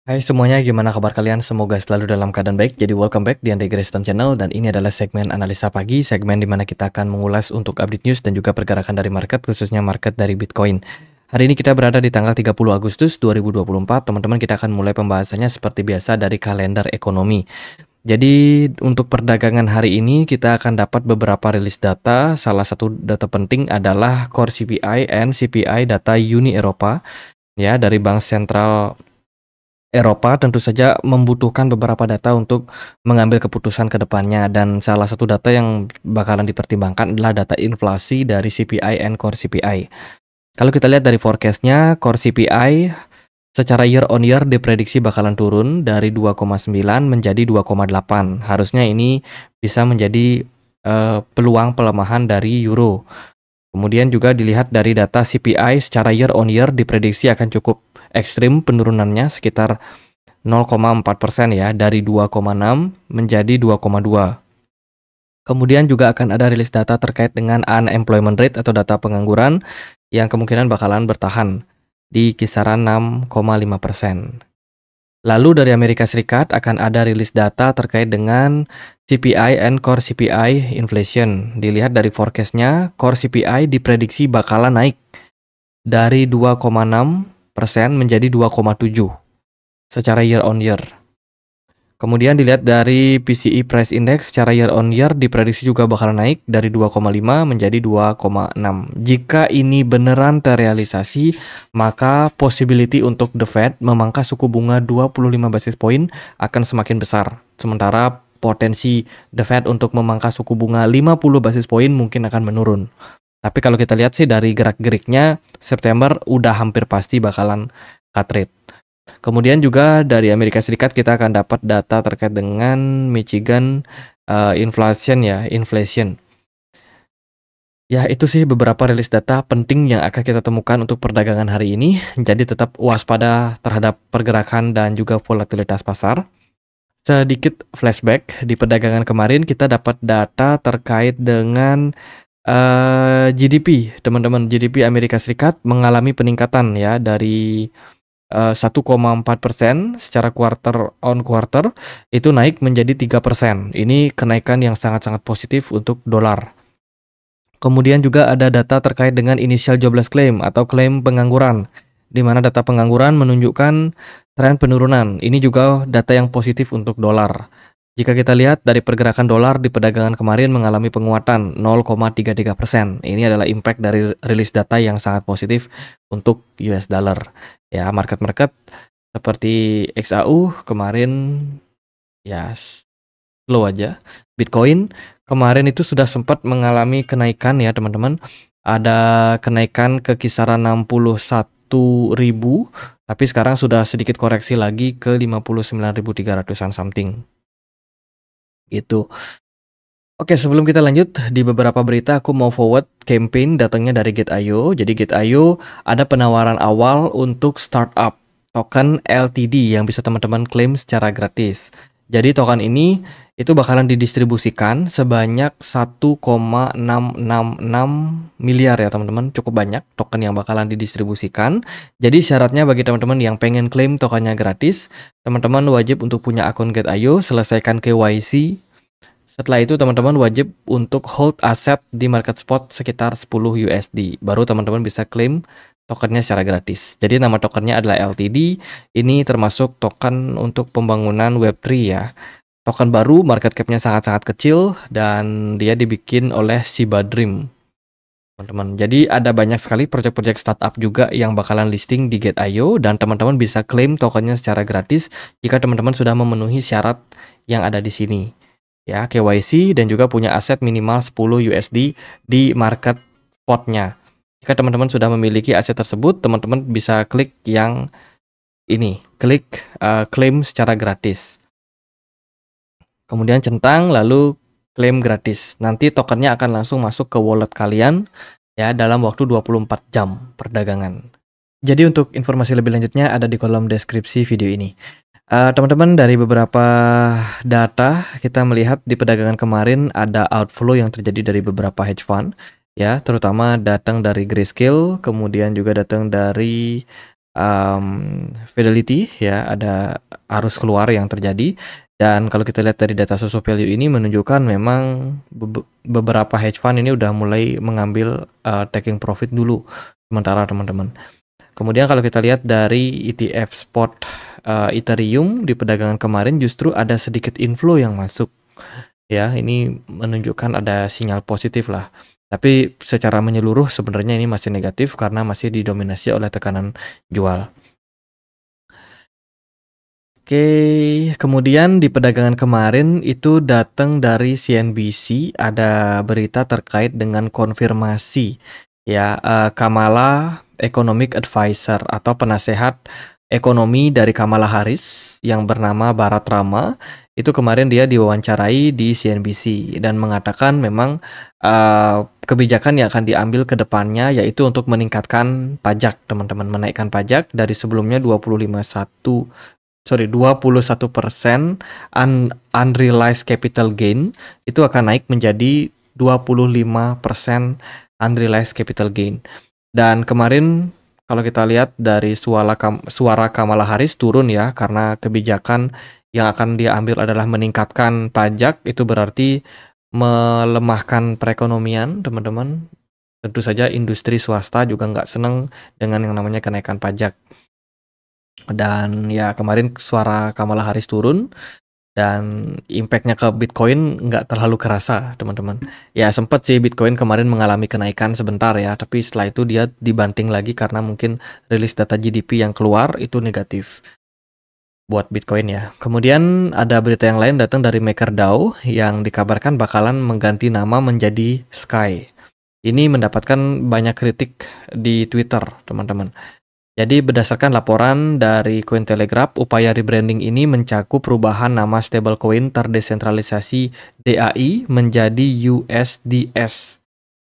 Hai semuanya, gimana kabar kalian? Semoga selalu dalam keadaan baik. Jadi welcome back di Andre Grayston Channel, dan ini adalah segmen analisa pagi, segmen di mana kita akan mengulas untuk update news dan juga pergerakan dari market, khususnya market dari Bitcoin. Hari ini kita berada di tanggal 30 Agustus 2024. Teman-teman, kita akan mulai pembahasannya seperti biasa dari kalender ekonomi. Jadi untuk perdagangan hari ini kita akan dapat beberapa rilis data. Salah satu data penting adalah Core CPI and CPI data Uni Eropa ya dari Bank Sentral Eropa. Tentu saja membutuhkan beberapa data untuk mengambil keputusan ke depannya, dan salah satu data yang bakalan dipertimbangkan adalah data inflasi dari CPI and Core CPI. Kalau kita lihat dari forecastnya, Core CPI secara year on year diprediksi bakalan turun dari 2,9 menjadi 2,8. Harusnya ini bisa menjadi peluang pelemahan dari euro. Kemudian juga dilihat dari data CPI secara year on year diprediksi akan cukup ekstrim penurunannya, sekitar 0,4% ya, dari 2,6 menjadi 2,2. Kemudian juga akan ada rilis data terkait dengan unemployment rate atau data pengangguran yang kemungkinan bakalan bertahan di kisaran 6,5%. Lalu dari Amerika Serikat akan ada rilis data terkait dengan CPI and Core CPI inflation. Dilihat dari forecastnya, Core CPI diprediksi bakalan naik dari 2,6% menjadi 2,7 secara year on year. Kemudian dilihat dari PCE Price Index secara year on year diprediksi juga bakal naik dari 2,5 menjadi 2,6. Jika ini beneran terrealisasi, maka possibility untuk The Fed memangkas suku bunga 25 basis point akan semakin besar. Sementara potensi The Fed untuk memangkas suku bunga 50 basis point mungkin akan menurun. Tapi kalau kita lihat sih dari gerak-geriknya, September udah hampir pasti bakalan cut rate. Kemudian juga dari Amerika Serikat kita akan dapat data terkait dengan Michigan inflation. Ya, itu sih beberapa rilis data penting yang akan kita temukan untuk perdagangan hari ini. Jadi tetap waspada terhadap pergerakan dan juga volatilitas pasar. Sedikit flashback, di perdagangan kemarin kita dapat data terkait dengan GDP, teman-teman. GDP Amerika Serikat mengalami peningkatan ya dari 1,4% secara quarter on quarter, itu naik menjadi 3%. Ini kenaikan yang sangat-sangat positif untuk dolar. Kemudian juga ada data terkait dengan initial jobless claim atau klaim pengangguran, di mana data pengangguran menunjukkan tren penurunan. Ini juga data yang positif untuk dolar. Jika kita lihat dari pergerakan dolar di perdagangan kemarin mengalami penguatan 0,33%. Ini adalah impact dari rilis data yang sangat positif untuk US dollar. Ya, market-market seperti XAU kemarin ya slow aja. Bitcoin kemarin itu sudah sempat mengalami kenaikan ya teman-teman. Ada kenaikan ke kisaran 61.000, tapi sekarang sudah sedikit koreksi lagi ke 59.300-an something. Gitu. Oke, sebelum kita lanjut di beberapa berita, aku mau forward campaign datangnya dari Gate.io. Jadi Gate.io ada penawaran awal untuk startup token LTD yang bisa teman-teman klaim secara gratis. Jadi token ini itu bakalan didistribusikan sebanyak 1,666 miliar ya teman-teman. Cukup banyak token yang bakalan didistribusikan. Jadi syaratnya bagi teman-teman yang pengen klaim tokennya gratis, teman-teman wajib untuk punya akun Gate.io, selesaikan KYC. Setelah itu teman-teman wajib untuk hold aset di market spot sekitar 10 USD. Baru teman-teman bisa klaim tokennya secara gratis. Jadi nama tokennya adalah LTD. Ini termasuk token untuk pembangunan Web3 ya. Token baru, market cap-nya sangat-sangat kecil, dan dia dibikin oleh Shiba Dream, teman-teman. Jadi ada banyak sekali proyek-proyek startup juga yang bakalan listing di Gate.io, dan teman-teman bisa klaim tokennya secara gratis jika teman-teman sudah memenuhi syarat yang ada di sini. Ya, KYC dan juga punya aset minimal 10 USD di market spotnya. Jika teman-teman sudah memiliki aset tersebut, teman-teman bisa klik yang ini, klik klaim secara gratis. Kemudian centang, lalu klaim gratis. Nanti tokennya akan langsung masuk ke wallet kalian ya dalam waktu 24 jam perdagangan. Jadi untuk informasi lebih lanjutnya ada di kolom deskripsi video ini. Teman-teman, dari beberapa data kita melihat di perdagangan kemarin ada outflow yang terjadi dari beberapa hedge fund ya, terutama datang dari Grayscale, kemudian juga datang dari Fidelity ya, ada arus keluar yang terjadi. Dan kalau kita lihat dari data source of value ini menunjukkan memang beberapa hedge fund ini udah mulai mengambil taking profit dulu sementara teman-teman. Kemudian kalau kita lihat dari ETF spot Ethereum di perdagangan kemarin justru ada sedikit inflow yang masuk. Ya, ini menunjukkan ada sinyal positif lah. Tapi secara menyeluruh sebenarnya ini masih negatif karena masih didominasi oleh tekanan jual. Oke, kemudian di perdagangan kemarin itu datang dari CNBC, ada berita terkait dengan konfirmasi ya, Kamala Economic Advisor atau penasehat ekonomi dari Kamala Harris yang bernama Bharat Rama. Itu kemarin dia diwawancarai di CNBC dan mengatakan memang kebijakan yang akan diambil ke depannya yaitu untuk meningkatkan pajak, teman-teman, menaikkan pajak dari sebelumnya 21% unrealized capital gain itu akan naik menjadi 25% unrealized capital gain. Dan kemarin kalau kita lihat dari suara Kamala Harris turun ya, karena kebijakan yang akan diambil adalah meningkatkan pajak, itu berarti melemahkan perekonomian, teman-teman. Tentu saja industri swasta juga nggak senang dengan yang namanya kenaikan pajak. Dan ya kemarin suara Kamala Harris turun dan impactnya ke Bitcoin nggak terlalu kerasa, teman-teman. Ya sempat sih Bitcoin kemarin mengalami kenaikan sebentar ya, tapi setelah itu dia dibanting lagi karena mungkin rilis data GDP yang keluar itu negatif buat Bitcoin ya. Kemudian ada berita yang lain datang dari MakerDAO yang dikabarkan bakalan mengganti nama menjadi Sky. Ini mendapatkan banyak kritik di Twitter, teman-teman. Jadi berdasarkan laporan dari Cointelegraph, upaya rebranding ini mencakup perubahan nama stablecoin terdesentralisasi DAI menjadi USDS,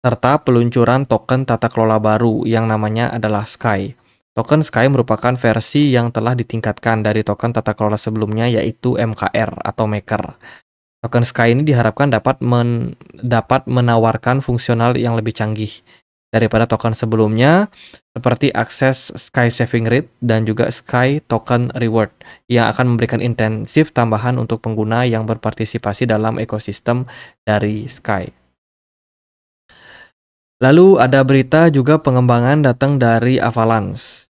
serta peluncuran token tata kelola baru yang namanya adalah Sky. Token Sky merupakan versi yang telah ditingkatkan dari token tata kelola sebelumnya yaitu MKR atau Maker. Token Sky ini diharapkan dapat menawarkan fungsional yang lebih canggih daripada token sebelumnya, seperti akses Sky Saving Rate dan juga Sky Token Reward yang akan memberikan intensif tambahan untuk pengguna yang berpartisipasi dalam ekosistem dari Sky. Lalu ada berita juga pengembangan datang dari Avalanche.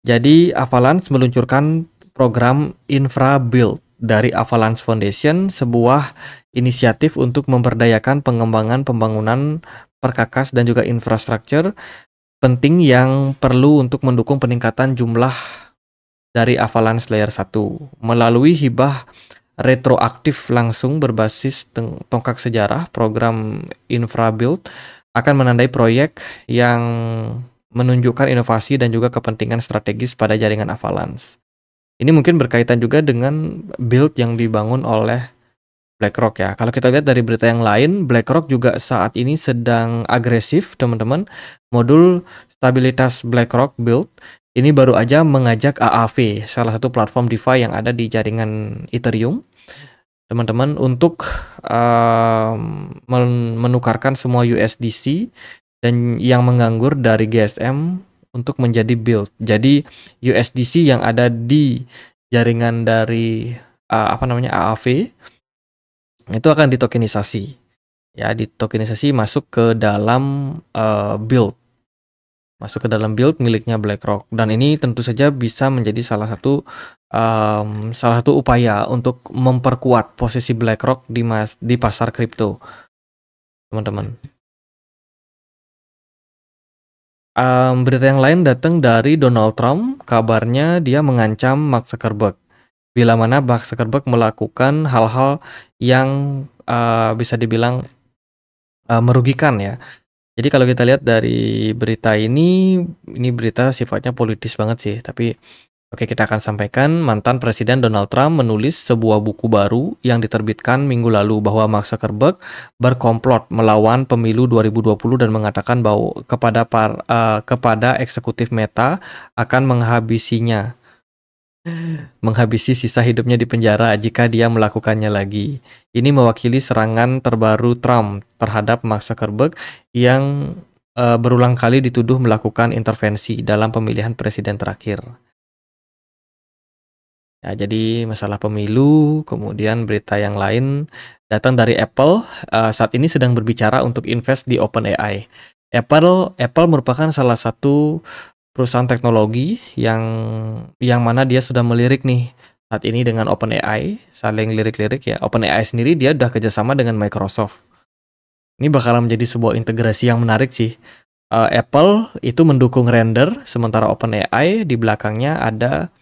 Jadi Avalanche meluncurkan program Infra Build dari Avalanche Foundation, sebuah inisiatif untuk memberdayakan pengembangan pembangunan perkakas dan juga infrastruktur penting yang perlu untuk mendukung peningkatan jumlah dari Avalanche Layer 1 melalui hibah retroaktif langsung berbasis tongkat sejarah. Program InfraBuild akan menandai proyek yang menunjukkan inovasi dan juga kepentingan strategis pada jaringan Avalanche. Ini mungkin berkaitan juga dengan build yang dibangun oleh BlackRock ya. Kalau kita lihat dari berita yang lain, BlackRock juga saat ini sedang agresif, teman-teman. Modul stabilitas BlackRock Build ini baru aja mengajak AAV, salah satu platform DeFi yang ada di jaringan Ethereum, teman-teman, untuk menukarkan semua USDC dan yang menganggur dari GSM untuk menjadi build. Jadi USDC yang ada di jaringan dari AAV itu akan ditokenisasi. Ya, ditokenisasi masuk ke dalam build. Masuk ke dalam build miliknya BlackRock, dan ini tentu saja bisa menjadi salah satu upaya untuk memperkuat posisi BlackRock di pasar kripto, teman-teman. Berita yang lain datang dari Donald Trump. Kabarnya dia mengancam Mark Zuckerberg bila mana Mark Zuckerberg melakukan hal-hal yang bisa dibilang merugikan ya. Jadi kalau kita lihat dari berita ini berita sifatnya politis banget sih. Tapi oke, kita akan sampaikan. Mantan Presiden Donald Trump menulis sebuah buku baru yang diterbitkan minggu lalu bahwa Mark Zuckerberg berkomplot melawan pemilu 2020 dan mengatakan bahwa kepada eksekutif Meta akan menghabisi sisa hidupnya di penjara jika dia melakukannya lagi. Ini mewakili serangan terbaru Trump terhadap Mark Zuckerberg yang berulang kali dituduh melakukan intervensi dalam pemilihan presiden terakhir. Ya, jadi masalah pemilu, kemudian berita yang lain datang dari Apple, saat ini sedang berbicara untuk invest di OpenAI. Apple merupakan salah satu perusahaan teknologi yang mana dia sudah melirik nih saat ini dengan OpenAI, saling lirik-lirik ya. OpenAI sendiri dia udah kerjasama dengan Microsoft. Ini bakalan menjadi sebuah integrasi yang menarik sih. Apple itu mendukung render, sementara OpenAI di belakangnya ada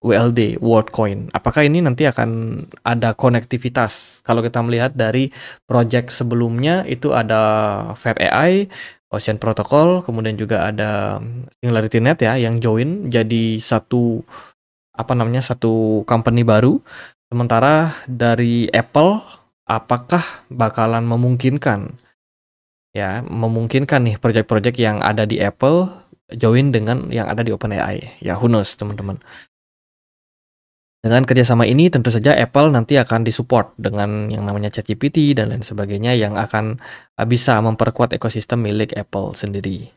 WLD, WorldCoin. Apakah ini nanti akan ada konektivitas? Kalau kita melihat dari project sebelumnya itu ada FatAI, Ocean Protocol, kemudian juga ada SingularityNet ya yang join jadi satu satu company baru. Sementara dari Apple, apakah bakalan memungkinkan nih project-project yang ada di Apple join dengan yang ada di OpenAI? Ya, who knows, teman-teman. Dengan kerjasama ini tentu saja Apple nanti akan disupport dengan yang namanya ChatGPT dan lain sebagainya yang akan bisa memperkuat ekosistem milik Apple sendiri.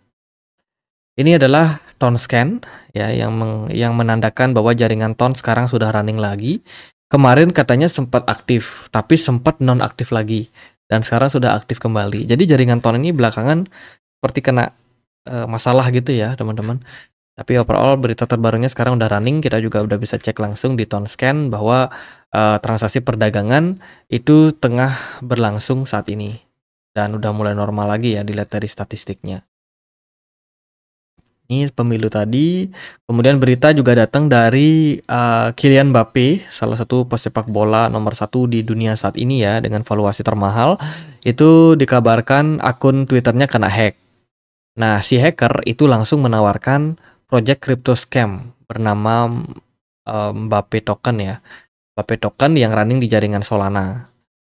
Ini adalah ToneScan ya yang menandakan bahwa jaringan Tone sekarang sudah running lagi. Kemarin katanya sempat aktif, tapi sempat non aktif lagi dan sekarang sudah aktif kembali. Jadi jaringan Tone ini belakangan seperti kena masalah gitu ya, teman-teman. Tapi overall berita terbarunya sekarang udah running, kita juga udah bisa cek langsung di ToneScan bahwa transaksi perdagangan itu tengah berlangsung saat ini. Dan udah mulai normal lagi ya dilihat dari statistiknya. Ini pemilu tadi, kemudian berita juga datang dari Kylian Mbappe, salah satu pesepak bola nomor 1 di dunia saat ini ya, dengan valuasi termahal. Itu dikabarkan akun Twitternya kena hack. Nah, si hacker itu langsung menawarkan project crypto scam bernama Mbappe Token ya. Mbappe Token yang running di jaringan Solana.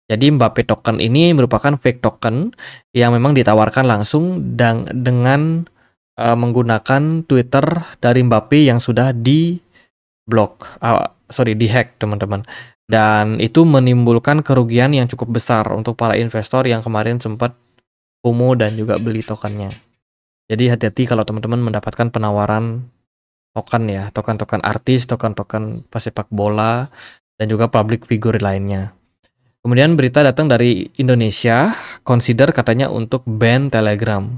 Jadi Mbappe Token ini merupakan fake token yang memang ditawarkan langsung dengan menggunakan Twitter dari Mbappe yang sudah di hack, teman-teman. Dan itu menimbulkan kerugian yang cukup besar untuk para investor yang kemarin sempat FOMO dan juga beli tokennya. Jadi hati-hati kalau teman-teman mendapatkan penawaran token ya, token-token artis, token-token pesepak bola, dan juga public figure lainnya. Kemudian berita datang dari Indonesia, consider katanya untuk ban Telegram.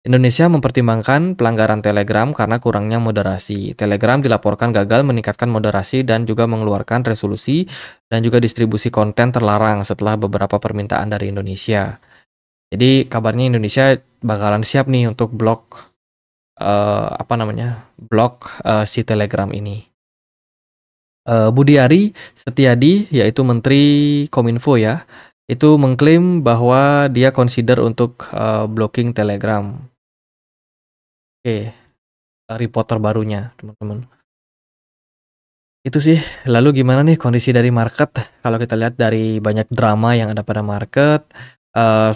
Indonesia mempertimbangkan pelanggaran Telegram karena kurangnya moderasi. Telegram dilaporkan gagal meningkatkan moderasi dan juga mengeluarkan resolusi dan juga distribusi konten terlarang setelah beberapa permintaan dari Indonesia. Jadi kabarnya Indonesia bakalan siap nih untuk blok si Telegram ini. Budiari Setiadi yaitu Menteri Kominfo ya, itu mengklaim bahwa dia consider untuk blocking Telegram. Oke, report terbarunya teman-teman. Itu sih. Lalu gimana nih kondisi dari market? Kalau kita lihat dari banyak drama yang ada pada market,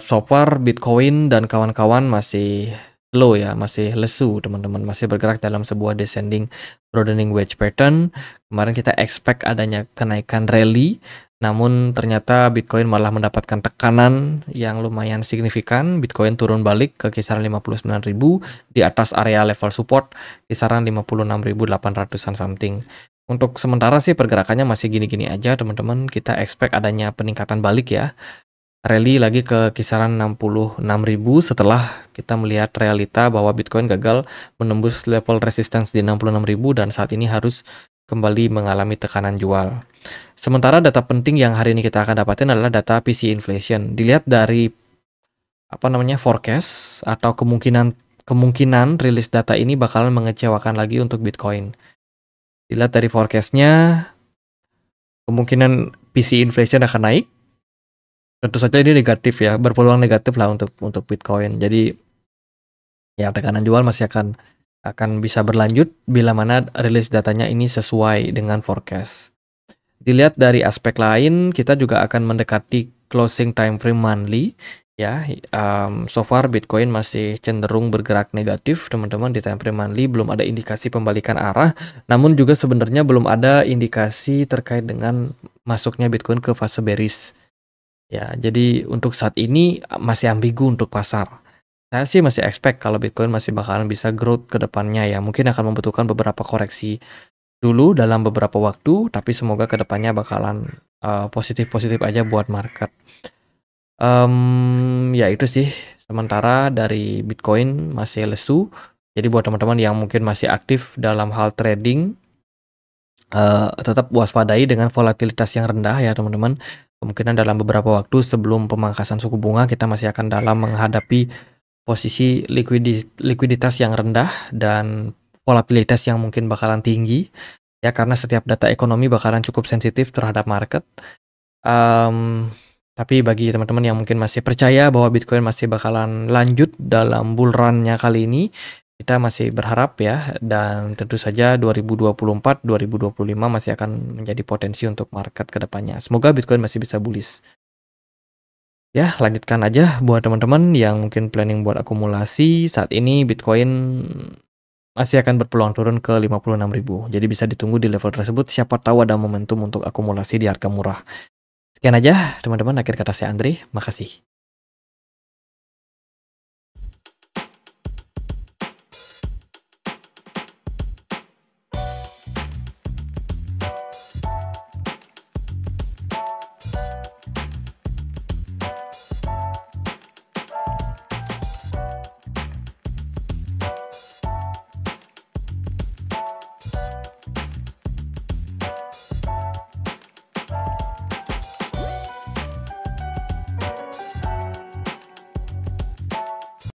so far Bitcoin dan kawan-kawan masih low ya, masih lesu teman-teman, masih bergerak dalam sebuah descending broadening wedge pattern. Kemarin kita expect adanya kenaikan rally, namun ternyata Bitcoin malah mendapatkan tekanan yang lumayan signifikan. Bitcoin turun balik ke kisaran 59.000 di atas area level support kisaran 56.800-an something. Untuk sementara sih pergerakannya masih gini-gini aja teman-teman. Kita expect adanya peningkatan balik ya. Rally lagi ke kisaran 66.000 setelah kita melihat realita bahwa Bitcoin gagal menembus level resistance di 66.000 dan saat ini harus kembali mengalami tekanan jual. Sementara data penting yang hari ini kita akan dapatin adalah data PC inflation. Dilihat dari forecast atau kemungkinan rilis data ini bakalan mengecewakan lagi untuk Bitcoin. Dilihat dari forecastnya, kemungkinan PC inflation akan naik. Tentu saja ini negatif ya, berpeluang negatif lah untuk Bitcoin. Jadi ya tekanan jual masih akan bisa berlanjut bila mana rilis datanya ini sesuai dengan forecast. Dilihat dari aspek lain, kita juga akan mendekati closing time frame monthly ya. So far Bitcoin masih cenderung bergerak negatif teman-teman di time frame monthly, belum ada indikasi pembalikan arah, namun juga sebenarnya belum ada indikasi terkait dengan masuknya Bitcoin ke fase bearish. Ya, jadi untuk saat ini masih ambigu untuk pasar. Saya sih masih expect kalau Bitcoin masih bakalan bisa growth ke depannya ya. Mungkin akan membutuhkan beberapa koreksi dulu dalam beberapa waktu, tapi semoga ke depannya bakalan positif-positif aja buat market. Ya itu sih sementara dari Bitcoin masih lesu. Jadi buat teman-teman yang mungkin masih aktif dalam hal trading, tetap waspadai dengan volatilitas yang rendah ya teman-teman. Kemungkinan dalam beberapa waktu sebelum pemangkasan suku bunga kita masih akan dalam menghadapi posisi likuiditas yang rendah dan volatilitas yang mungkin bakalan tinggi ya, karena setiap data ekonomi bakalan cukup sensitif terhadap market. Tapi bagi teman-teman yang mungkin masih percaya bahwa Bitcoin masih bakalan lanjut dalam bull run-nya kali ini, kita masih berharap ya, dan tentu saja 2024, 2025 masih akan menjadi potensi untuk market ke depannya. Semoga Bitcoin masih bisa bullish. Ya, lanjutkan aja buat teman-teman yang mungkin planning buat akumulasi. Saat ini Bitcoin masih akan berpeluang turun ke 56.000. Jadi bisa ditunggu di level tersebut. Siapa tahu ada momentum untuk akumulasi di harga murah. Sekian aja teman-teman, akhir kata saya Andre, makasih.